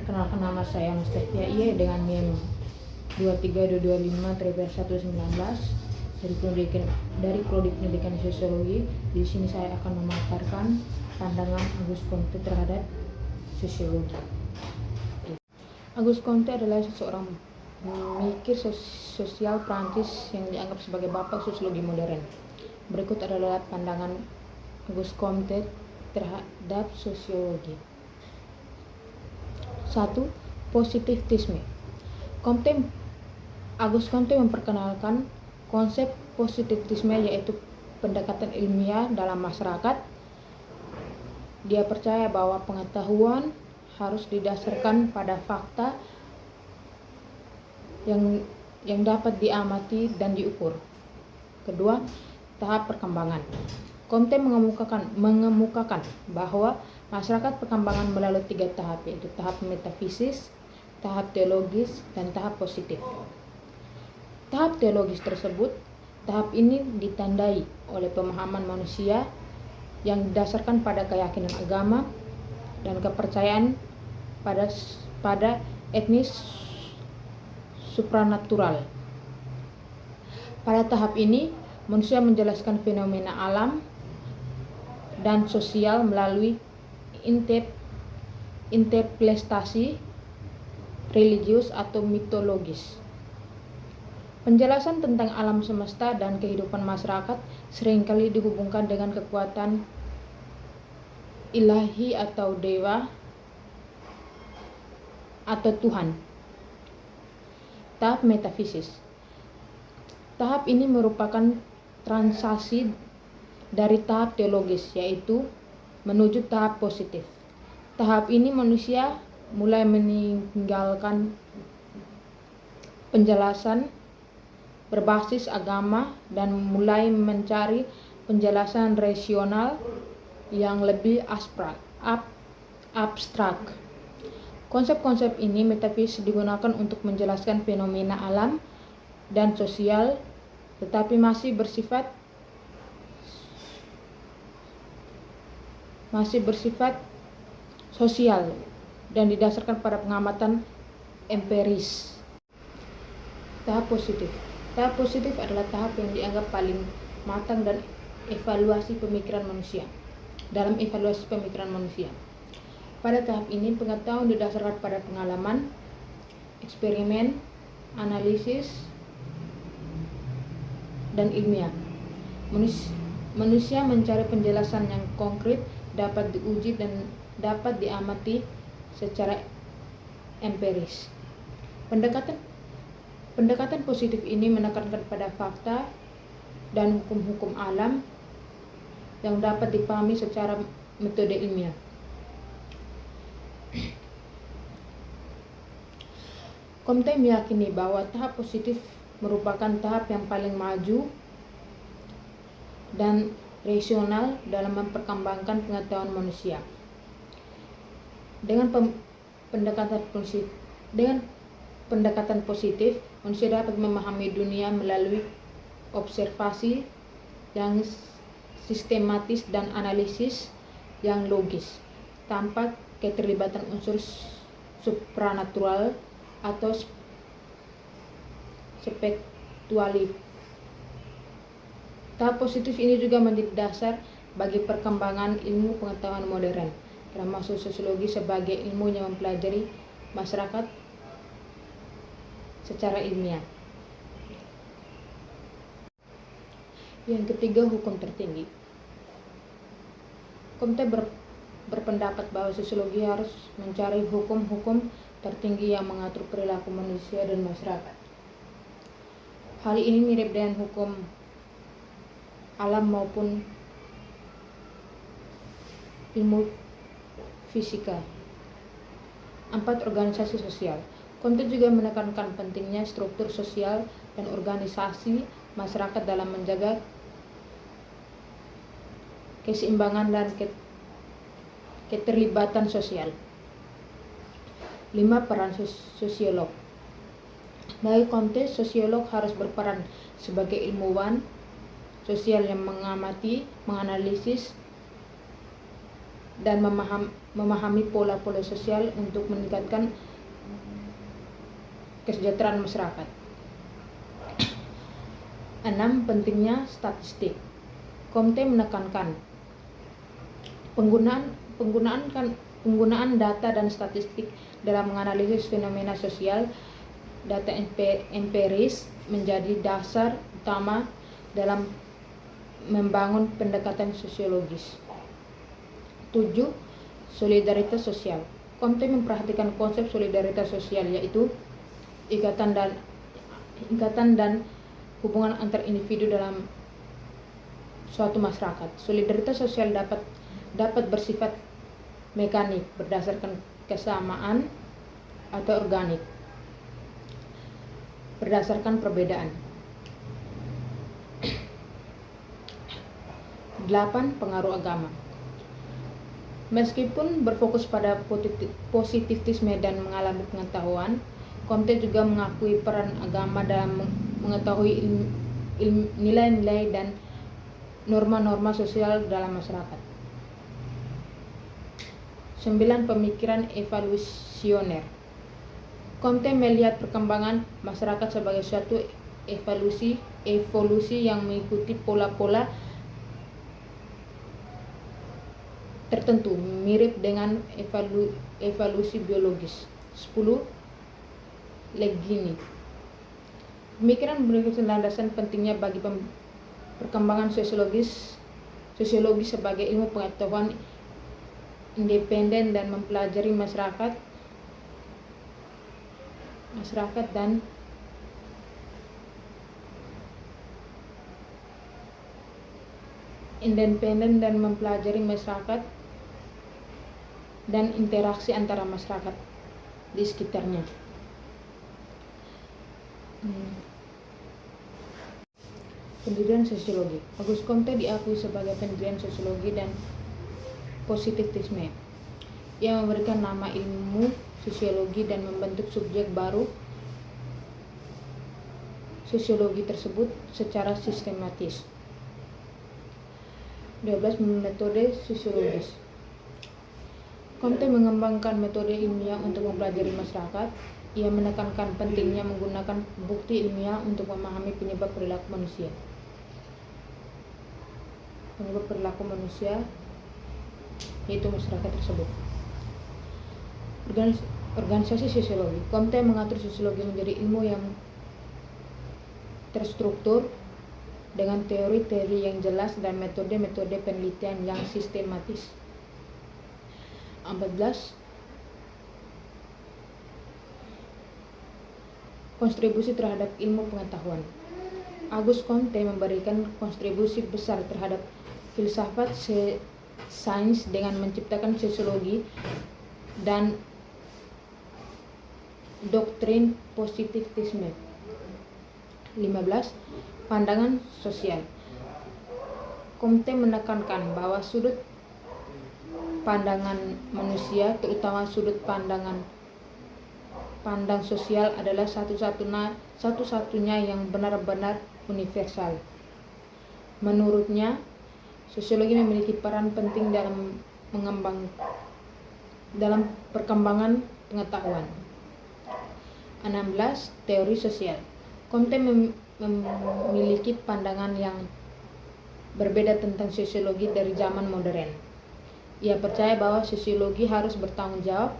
Perkenalkan, nama saya Anastasia IE dengan NIM 23225-119 dari Prodi Pendidikan Sosiologi. Di sini saya akan memaparkan pandangan Auguste Comte terhadap sosiologi. Auguste Comte adalah seorang pemikir sosial Prancis yang dianggap sebagai bapak sosiologi modern. Berikut adalah pandangan Auguste Comte terhadap sosiologi. 1. Positivisme. Auguste Comte memperkenalkan konsep positivisme, yaitu pendekatan ilmiah dalam masyarakat. Dia percaya bahwa pengetahuan harus didasarkan pada fakta yang dapat diamati dan diukur. Kedua, tahap perkembangan. Comte mengemukakan bahwa masyarakat perkembangan melalui 3 tahap, yaitu tahap metafisis, tahap teologis, dan tahap positif. Tahap teologis tersebut, tahap ini ditandai oleh pemahaman manusia yang didasarkan pada keyakinan agama dan kepercayaan pada etnis supranatural. Pada tahap ini, manusia menjelaskan fenomena alam dan sosial melalui interpretasi religius atau mitologis. Penjelasan tentang alam semesta dan kehidupan masyarakat seringkali dihubungkan dengan kekuatan ilahi atau dewa atau Tuhan. Tahap metafisis. Tahap ini merupakan transisi dari tahap teologis, yaitu menuju tahap positif. Tahap ini manusia mulai meninggalkan penjelasan berbasis agama dan mulai mencari penjelasan rasional yang lebih abstrak. Konsep-konsep ini metafisik digunakan untuk menjelaskan fenomena alam dan sosial, tetapi masih bersifat sosial dan didasarkan pada pengamatan empiris. Tahap positif. Tahap positif adalah tahap yang dianggap paling matang dan dalam evaluasi pemikiran manusia. Pada tahap ini, pengetahuan didasarkan pada pengalaman, eksperimen, analisis, dan ilmiah. Manusia mencari penjelasan yang konkret, dapat diuji dan dapat diamati secara empiris. Pendekatan positif ini menekankan pada fakta dan hukum-hukum alam yang dapat dipahami secara metode ilmiah. Comte meyakini bahwa tahap positif merupakan tahap yang paling maju dan rasional dalam memperkembangkan pengetahuan manusia. Dengan pendekatan positif, manusia dapat memahami dunia melalui observasi yang sistematis dan analisis yang logis, tanpa keterlibatan unsur supranatural atau spekulatif. Tahap positif ini juga menjadi dasar bagi perkembangan ilmu pengetahuan modern, termasuk sosiologi sebagai ilmu yang mempelajari masyarakat secara ilmiah. Yang ketiga, hukum tertinggi. Comte berpendapat bahwa sosiologi harus mencari hukum-hukum tertinggi yang mengatur perilaku manusia dan masyarakat. Hal ini mirip dengan hukum alam maupun ilmu fisika. 4. Organisasi sosial. Comte juga menekankan pentingnya struktur sosial dan organisasi masyarakat dalam menjaga keseimbangan dan keterlibatan sosial. 5. Peran sosiolog. Bagi Comte, sosiolog harus berperan sebagai ilmuwan sosial yang mengamati, menganalisis, dan memahami pola-pola sosial untuk meningkatkan kesejahteraan masyarakat. 6. Pentingnya statistik. Comte menekankan penggunaan data dan statistik dalam menganalisis fenomena sosial. Data empiris menjadi dasar utama dalam membangun pendekatan sosiologis. 7. Solidaritas sosial. Comte memperhatikan konsep solidaritas sosial, yaitu ikatan dan hubungan antar individu dalam suatu masyarakat. Solidaritas sosial dapat bersifat mekanik berdasarkan kesamaan atau organik berdasarkan perbedaan. 8. Pengaruh agama. Meskipun berfokus pada positivisme dan mengalami pengetahuan, Comte juga mengakui peran agama dalam mengetahui nilai-nilai dan norma-norma sosial dalam masyarakat. 9. Pemikiran evolusioner. Comte melihat perkembangan masyarakat sebagai suatu evolusi yang mengikuti pola-pola tertentu, mirip dengan evolusi biologis. 10. Leggini. Pemikiran berikut landasan pentingnya bagi perkembangan sosiologi sebagai ilmu pengetahuan independen dan mempelajari masyarakat dan interaksi antara masyarakat di sekitarnya. Pendirian sosiologi. Auguste Comte diakui sebagai pendirian sosiologi dan positivisme. Ia memberikan nama ilmu sosiologi dan membentuk subjek baru sosiologi tersebut secara sistematis. 12. Metode sosiologis. Comte mengembangkan metode ilmiah untuk mempelajari masyarakat. Ia menekankan pentingnya menggunakan bukti ilmiah untuk memahami penyebab perilaku manusia yaitu masyarakat tersebut. Organisasi sosiologi. Comte mengatur sosiologi menjadi ilmu yang terstruktur dengan teori-teori yang jelas dan metode-metode penelitian yang sistematis. 14. Kontribusi terhadap ilmu pengetahuan. Auguste Comte memberikan kontribusi besar terhadap filsafat sains dengan menciptakan sosiologi dan doktrin positivisme. 15. Pandangan sosial. Comte menekankan bahwa sudut pandangan manusia, terutama sudut pandang sosial, adalah satu-satunya yang benar-benar universal. Menurutnya, sosiologi memiliki peran penting dalam perkembangan pengetahuan. 16. Teori sosial. Comte memiliki pandangan yang berbeda tentang sosiologi dari zaman modern. Ia percaya bahwa sosiologi harus bertanggung jawab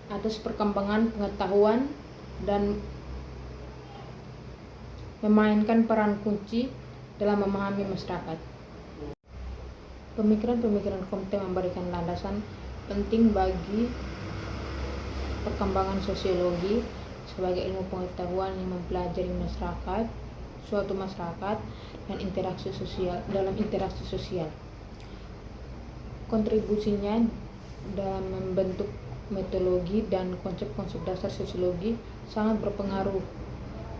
atas perkembangan pengetahuan dan memainkan peran kunci dalam memahami masyarakat. Pemikiran Comte memberikan landasan penting bagi perkembangan sosiologi sebagai ilmu pengetahuan yang mempelajari suatu masyarakat dan interaksi sosial. Kontribusinya dalam membentuk metodologi dan konsep-konsep dasar sosiologi sangat berpengaruh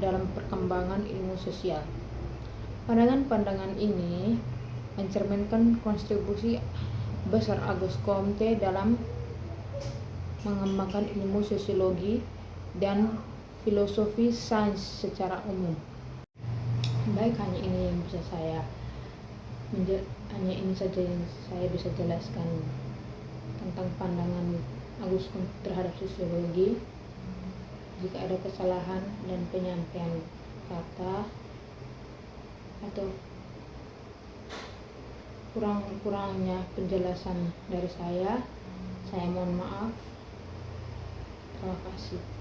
dalam perkembangan ilmu sosial. Pandangan-pandangan ini mencerminkan kontribusi besar Auguste Comte dalam mengembangkan ilmu sosiologi dan filosofi sains secara umum. Baik, hanya ini saja yang saya bisa jelaskan tentang pandangan Agus terhadap sosiologi. Jika ada kesalahan dan penyampaian kata atau kurang-kurangnya penjelasan dari saya mohon maaf. Terima kasih.